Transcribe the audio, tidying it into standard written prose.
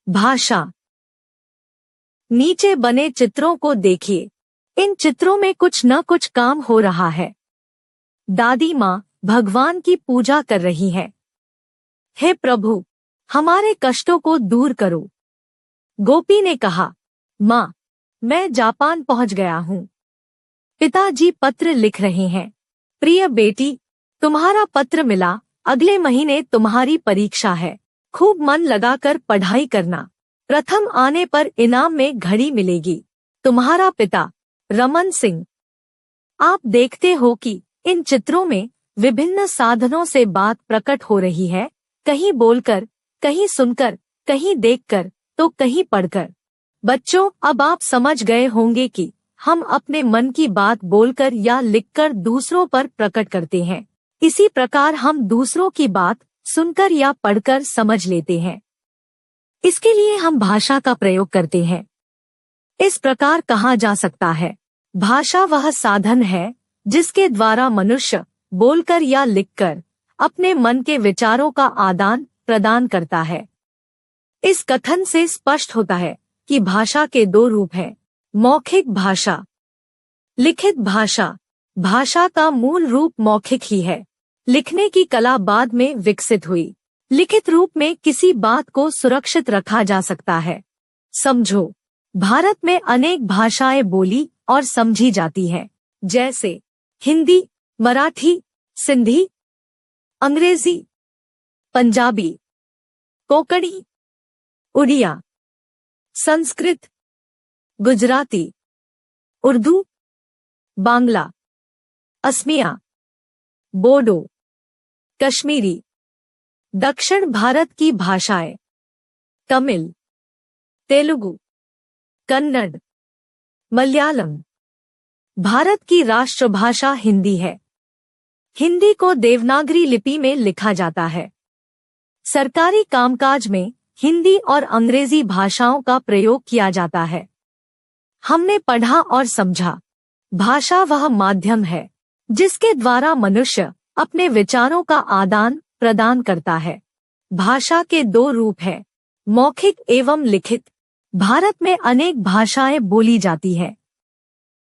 भाषा। नीचे बने चित्रों को देखिए। इन चित्रों में कुछ न कुछ काम हो रहा है। दादी माँ भगवान की पूजा कर रही है। हे प्रभु, हमारे कष्टों को दूर करो। गोपी ने कहा, माँ, मैं जापान पहुंच गया हूँ। पिताजी पत्र लिख रहे हैं। प्रिय बेटी, तुम्हारा पत्र मिला। अगले महीने तुम्हारी परीक्षा है। खूब मन लगाकर पढ़ाई करना। प्रथम आने पर इनाम में घड़ी मिलेगी। तुम्हारा पिता, रमन सिंह। आप देखते हो कि इन चित्रों में विभिन्न साधनों से बात प्रकट हो रही है, कहीं बोलकर, कहीं सुनकर, कहीं देखकर, तो कहीं पढ़कर। बच्चों, अब आप समझ गए होंगे कि हम अपने मन की बात बोलकर या लिखकर दूसरों पर प्रकट करते हैं। इसी प्रकार हम दूसरों की बात सुनकर या पढ़कर समझ लेते हैं। इसके लिए हम भाषा का प्रयोग करते हैं। इस प्रकार कहा जा सकता है, भाषा वह साधन है जिसके द्वारा मनुष्य बोलकर या लिखकर अपने मन के विचारों का आदान प्रदान करता है। इस कथन से स्पष्ट होता है कि भाषा के दो रूप हैं, मौखिक भाषा, लिखित भाषा। भाषा का मूल रूप मौखिक ही है। लिखने की कला बाद में विकसित हुई। लिखित रूप में किसी बात को सुरक्षित रखा जा सकता है। समझो, भारत में अनेक भाषाएं बोली और समझी जाती हैं, जैसे हिंदी, मराठी, सिंधी, अंग्रेजी, पंजाबी, कोंकणी, उड़िया, संस्कृत, गुजराती, उर्दू, बांग्ला, असमिया, बोडो, कश्मीरी। दक्षिण भारत की भाषाएं तमिल, तेलुगु, कन्नड़, मलयालम। भारत की राष्ट्रभाषा हिंदी है। हिंदी को देवनागरी लिपि में लिखा जाता है। सरकारी कामकाज में हिंदी और अंग्रेजी भाषाओं का प्रयोग किया जाता है। हमने पढ़ा और समझा। भाषा वह माध्यम है जिसके द्वारा मनुष्य अपने विचारों का आदान प्रदान करता है। भाषा के दो रूप हैं, मौखिक एवं लिखित। भारत में अनेक भाषाएं बोली जाती हैं।